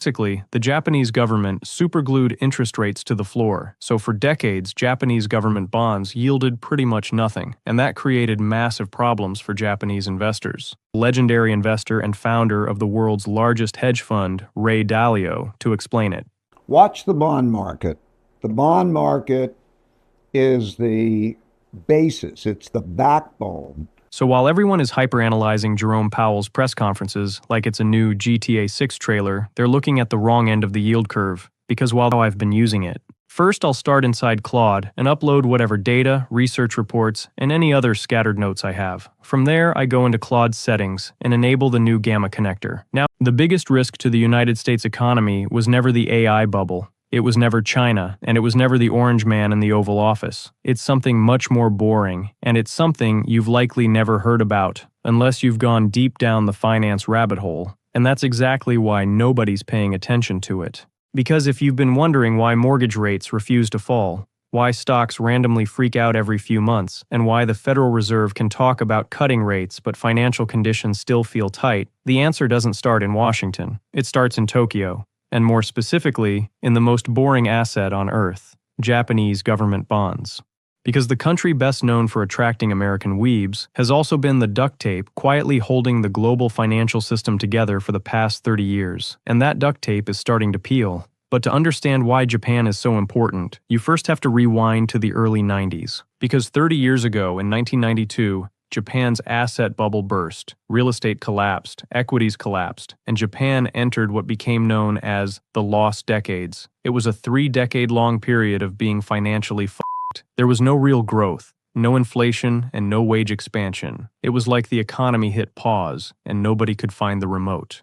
Basically, the Japanese government superglued interest rates to the floor, so for decades, Japanese government bonds yielded pretty much nothing, and that created massive problems for Japanese investors. Legendary investor and founder of the world's largest hedge fund, Ray Dalio, to explain it. Watch the bond market. The bond market is the basis, it's the backbone. So while everyone is hyperanalyzing Jerome Powell's press conferences like it's a new GTA 6 trailer, they're looking at the wrong end of the yield curve, because while I've been using it. First, I'll start inside Claude and upload whatever data, research reports, and any other scattered notes I have. From there, I go into Claude's settings and enable the new Gamma connector. Now, the biggest risk to the United States economy was never the AI bubble. It was never China, and it was never the orange man in the Oval Office. It's something much more boring, and it's something you've likely never heard about, unless you've gone deep down the finance rabbit hole. And that's exactly why nobody's paying attention to it. Because if you've been wondering why mortgage rates refuse to fall, why stocks randomly freak out every few months, and why the Federal Reserve can talk about cutting rates but financial conditions still feel tight, the answer doesn't start in Washington. It starts in Tokyo. And more specifically, in the most boring asset on Earth, Japanese government bonds. Because the country best known for attracting American weebs has also been the duct tape quietly holding the global financial system together for the past 30 years, and that duct tape is starting to peel. But to understand why Japan is so important, you first have to rewind to the early 90s. Because 30 years ago, in 1992, Japan's asset bubble burst, real estate collapsed, equities collapsed, and Japan entered what became known as the lost decades. It was a 3-decade-long period of being financially f***ed. There was no real growth, no inflation, and no wage expansion. It was like the economy hit pause, and nobody could find the remote.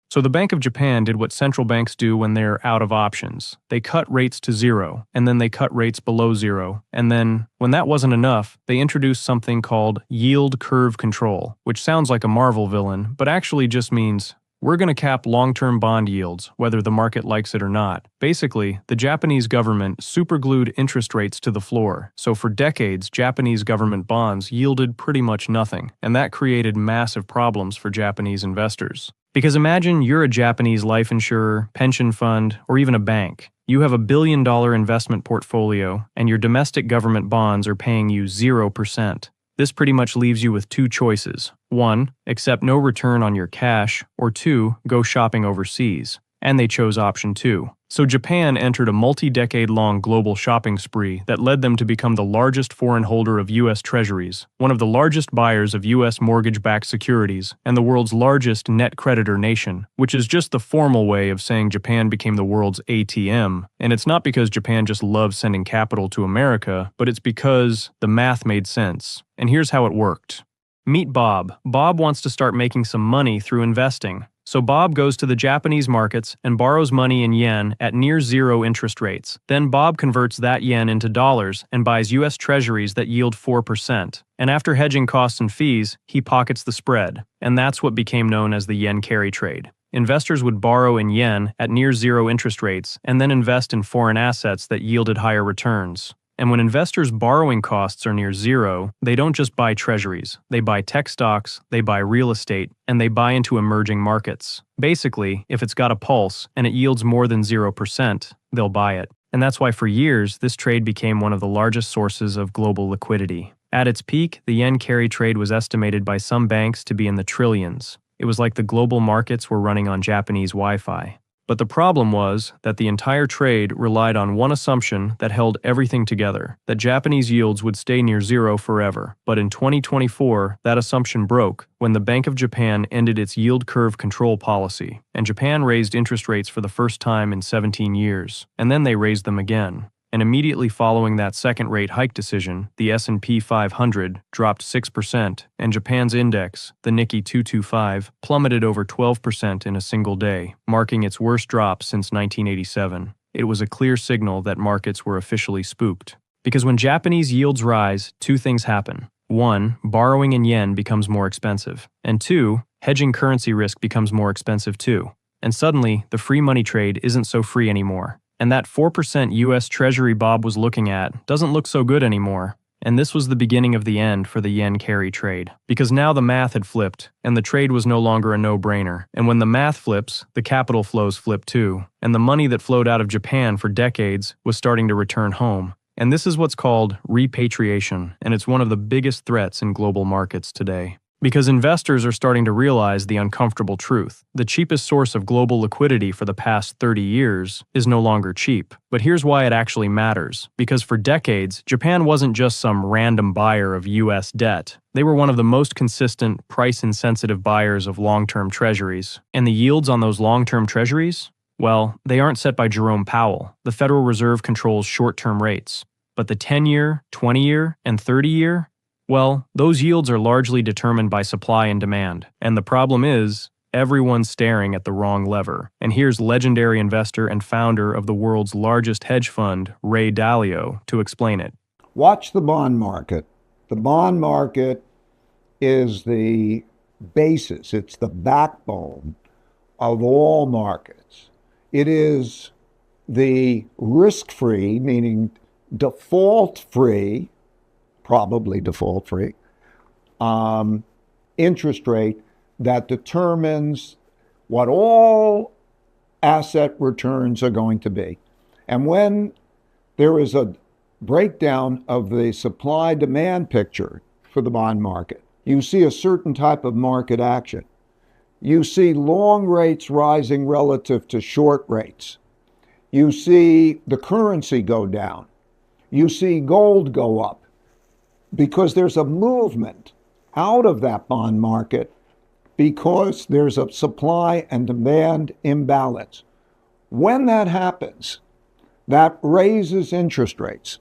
So the Bank of Japan did what central banks do when they're out of options. They cut rates to zero, and then they cut rates below zero. And then, when that wasn't enough, they introduced something called yield curve control, which sounds like a Marvel villain, but actually just means, we're going to cap long-term bond yields, whether the market likes it or not. Basically, the Japanese government superglued interest rates to the floor, so for decades, Japanese government bonds yielded pretty much nothing, and that created massive problems for Japanese investors. Because imagine you're a Japanese life insurer, pension fund, or even a bank. You have $1 billion investment portfolio, and your domestic government bonds are paying you 0%. This pretty much leaves you with two choices. 1, accept no return on your cash, or 2, go shopping overseas. And they chose option 2. So Japan entered a multi-decade-long global shopping spree that led them to become the largest foreign holder of U.S. treasuries, one of the largest buyers of U.S. mortgage-backed securities, and the world's largest net creditor nation, which is just the formal way of saying Japan became the world's ATM. And it's not because Japan just loves sending capital to America, but it's because the math made sense. And here's how it worked. Meet Bob. Bob wants to start making some money through investing. So Bob goes to the Japanese markets and borrows money in yen at near zero interest rates. Then Bob converts that yen into dollars and buys U.S. treasuries that yield 4%. And after hedging costs and fees, he pockets the spread. And that's what became known as the yen carry trade. Investors would borrow in yen at near zero interest rates and then invest in foreign assets that yielded higher returns. And when investors' borrowing costs are near zero, they don't just buy treasuries. They buy tech stocks, they buy real estate, and they buy into emerging markets. Basically, if it's got a pulse and it yields more than 0%, they'll buy it. And that's why for years, this trade became one of the largest sources of global liquidity. At its peak, the yen carry trade was estimated by some banks to be in the trillions. It was like the global markets were running on Japanese Wi-Fi. But the problem was that the entire trade relied on one assumption that held everything together, that Japanese yields would stay near zero forever. But in 2024, that assumption broke when the Bank of Japan ended its yield curve control policy, and Japan raised interest rates for the first time in 17 years, and then they raised them again. And immediately following that second rate hike decision, the S&P 500 dropped 6%, and Japan's index, the Nikkei 225, plummeted over 12% in a single day, marking its worst drop since 1987. It was a clear signal that markets were officially spooked. Because when Japanese yields rise, two things happen. 1, borrowing in yen becomes more expensive. And 2, hedging currency risk becomes more expensive too. And suddenly, the free money trade isn't so free anymore. And that 4% U.S. Treasury Bob was looking at doesn't look so good anymore. And this was the beginning of the end for the yen carry trade, because now the math had flipped, and the trade was no longer a no-brainer. And when the math flips, the capital flows flip too, and the money that flowed out of Japan for decades was starting to return home. And this is what's called repatriation, and it's one of the biggest threats in global markets today. Because investors are starting to realize the uncomfortable truth. The cheapest source of global liquidity for the past 30 years is no longer cheap. But here's why it actually matters. Because for decades, Japan wasn't just some random buyer of US debt. They were one of the most consistent, price-insensitive buyers of long-term treasuries. And the yields on those long-term treasuries? Well, they aren't set by Jerome Powell. The Federal Reserve controls short-term rates. But the 10-year, 20-year, and 30-year? Well, those yields are largely determined by supply and demand. And the problem is, everyone's staring at the wrong lever. And here's legendary investor and founder of the world's largest hedge fund, Ray Dalio, to explain it. Watch the bond market. The bond market is the basis, it's the backbone of all markets. It is the risk-free, meaning default-free, probably default-free, interest rate that determines what all asset returns are going to be. And when there is a breakdown of the supply-demand picture for the bond market, you see a certain type of market action. You see long rates rising relative to short rates. You see the currency go down. You see gold go up, because there's a movement out of that bond market because there's a supply and demand imbalance. When that happens, that raises interest rates,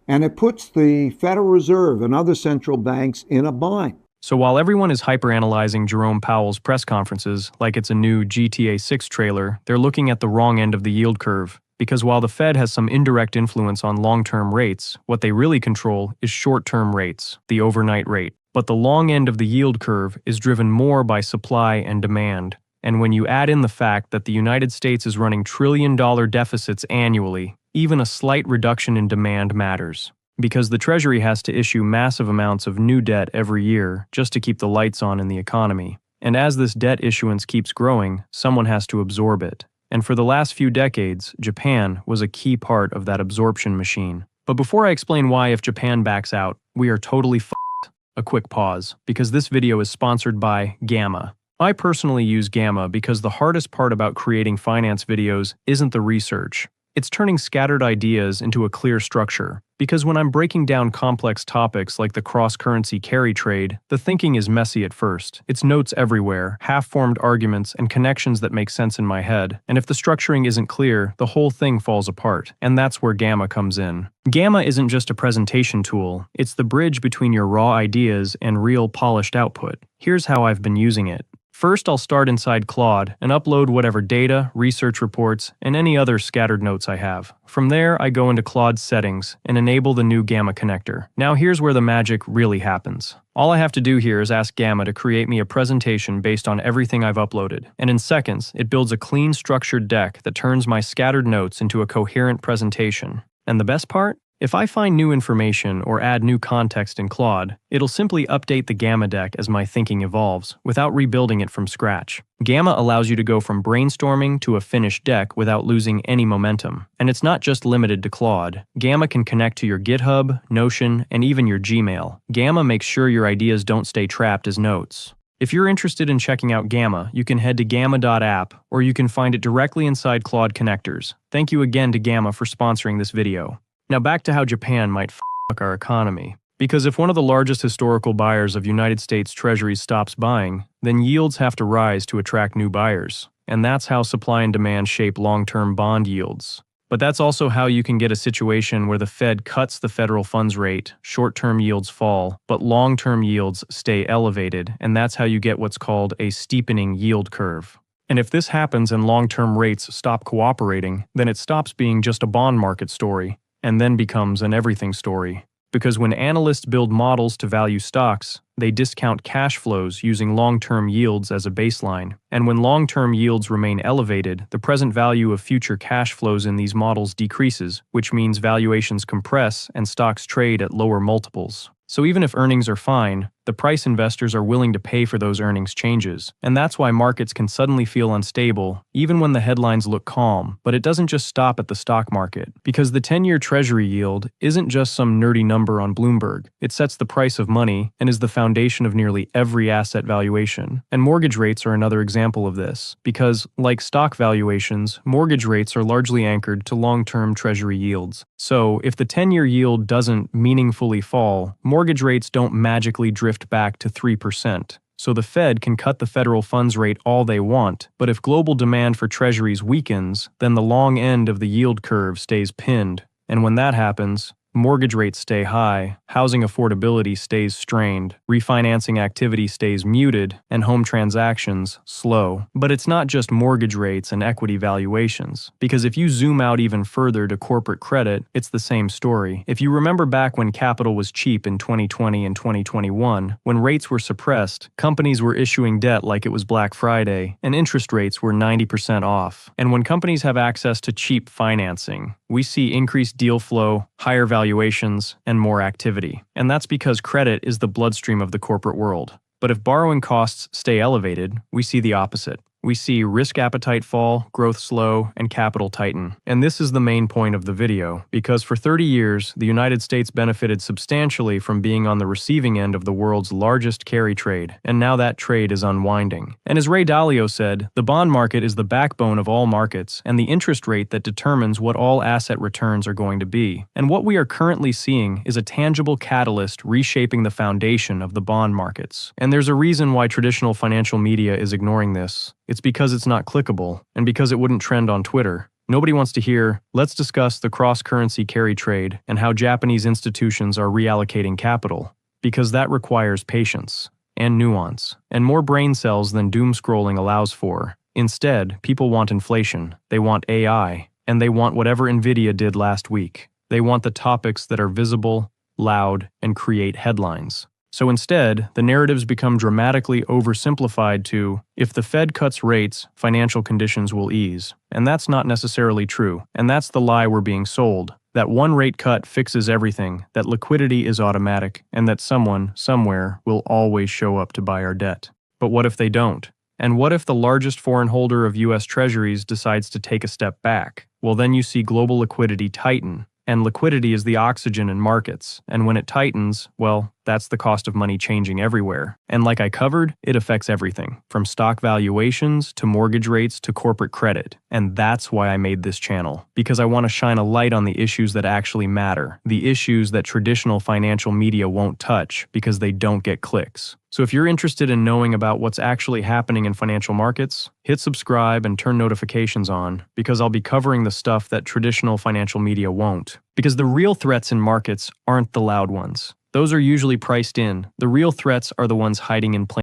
and it puts the Federal Reserve and other central banks in a bind. So while everyone is hyperanalyzing Jerome Powell's press conferences like it's a new GTA 6 trailer, they're looking at the wrong end of the yield curve. Because while the Fed has some indirect influence on long-term rates, what they really control is short-term rates, the overnight rate. But the long end of the yield curve is driven more by supply and demand. And when you add in the fact that the United States is running trillion-dollar deficits annually, even a slight reduction in demand matters. Because the Treasury has to issue massive amounts of new debt every year just to keep the lights on in the economy. And as this debt issuance keeps growing, someone has to absorb it. And for the last few decades, Japan was a key part of that absorption machine. But before I explain why if Japan backs out, we are totally f***ed, a quick pause, because this video is sponsored by Gamma. I personally use Gamma because the hardest part about creating finance videos isn't the research. It's turning scattered ideas into a clear structure. Because when I'm breaking down complex topics like the cross-currency carry trade, the thinking is messy at first. It's notes everywhere, half-formed arguments, and connections that make sense in my head. And if the structuring isn't clear, the whole thing falls apart. And that's where Gamma comes in. Gamma isn't just a presentation tool. It's the bridge between your raw ideas and real polished output. Here's how I've been using it. First, I'll start inside Claude and upload whatever data, research reports, and any other scattered notes I have. From there, I go into Claude's settings and enable the new Gamma connector. Now here's where the magic really happens. All I have to do here is ask Gamma to create me a presentation based on everything I've uploaded. And in seconds, it builds a clean, structured deck that turns my scattered notes into a coherent presentation. And the best part? If I find new information or add new context in Claude, it'll simply update the Gamma deck as my thinking evolves, without rebuilding it from scratch. Gamma allows you to go from brainstorming to a finished deck without losing any momentum. And it's not just limited to Claude. Gamma can connect to your GitHub, Notion, and even your Gmail. Gamma makes sure your ideas don't stay trapped as notes. If you're interested in checking out Gamma, you can head to gamma.app, or you can find it directly inside Claude connectors. Thank you again to Gamma for sponsoring this video. Now back to how Japan might f*** our economy. Because if one of the largest historical buyers of United States treasuries stops buying, then yields have to rise to attract new buyers. And that's how supply and demand shape long-term bond yields. But that's also how you can get a situation where the Fed cuts the federal funds rate, short-term yields fall, but long-term yields stay elevated, and that's how you get what's called a steepening yield curve. And if this happens and long-term rates stop cooperating, then it stops being just a bond market story, and then becomes an everything story. Because when analysts build models to value stocks, they discount cash flows using long-term yields as a baseline. And when long-term yields remain elevated, the present value of future cash flows in these models decreases, which means valuations compress and stocks trade at lower multiples. So even if earnings are fine, the price investors are willing to pay for those earnings changes. And that's why markets can suddenly feel unstable, even when the headlines look calm. But it doesn't just stop at the stock market, because the 10-year Treasury yield isn't just some nerdy number on Bloomberg. It sets the price of money and is the foundation of nearly every asset valuation. And mortgage rates are another example of this, because, like stock valuations, mortgage rates are largely anchored to long-term Treasury yields. So, if the 10-year yield doesn't meaningfully fall, mortgage rates don't magically drift back to 3%. So the Fed can cut the federal funds rate all they want, but if global demand for treasuries weakens, then the long end of the yield curve stays pinned. And when that happens, mortgage rates stay high, housing affordability stays strained, refinancing activity stays muted, and home transactions slow. But it's not just mortgage rates and equity valuations, because if you zoom out even further to corporate credit, it's the same story. If you remember back when capital was cheap in 2020 and 2021, when rates were suppressed, companies were issuing debt like it was Black Friday, and interest rates were 90% off. And when companies have access to cheap financing, we see increased deal flow, higher valuations, and more activity. And that's because credit is the bloodstream of the corporate world. But if borrowing costs stay elevated, we see the opposite. We see risk appetite fall, growth slow, and capital tighten. And this is the main point of the video, because for 30 years, the United States benefited substantially from being on the receiving end of the world's largest carry trade, and now that trade is unwinding. And as Ray Dalio said, the bond market is the backbone of all markets, and the interest rate that determines what all asset returns are going to be. And what we are currently seeing is a tangible catalyst reshaping the foundation of the bond markets. And there's a reason why traditional financial media is ignoring this. It's because it's not clickable, and because it wouldn't trend on Twitter. Nobody wants to hear, let's discuss the cross-currency carry trade and how Japanese institutions are reallocating capital, because that requires patience and nuance, and more brain cells than doom scrolling allows for. Instead, people want inflation, they want AI, and they want whatever Nvidia did last week. They want the topics that are visible, loud, and create headlines. So instead, the narratives become dramatically oversimplified to, if the Fed cuts rates, financial conditions will ease. And that's not necessarily true. And that's the lie we're being sold. That one rate cut fixes everything, that liquidity is automatic, and that someone, somewhere, will always show up to buy our debt. But what if they don't? And what if the largest foreign holder of US Treasuries decides to take a step back? Well, then you see global liquidity tighten. And liquidity is the oxygen in markets. And when it tightens, well, that's the cost of money changing everywhere. And like I covered, it affects everything, from stock valuations to mortgage rates to corporate credit. And that's why I made this channel, because I want to shine a light on the issues that actually matter, the issues that traditional financial media won't touch because they don't get clicks. So if you're interested in knowing about what's actually happening in financial markets, hit subscribe and turn notifications on, because I'll be covering the stuff that traditional financial media won't. Because the real threats in markets aren't the loud ones. Those are usually priced in. The real threats are the ones hiding in plain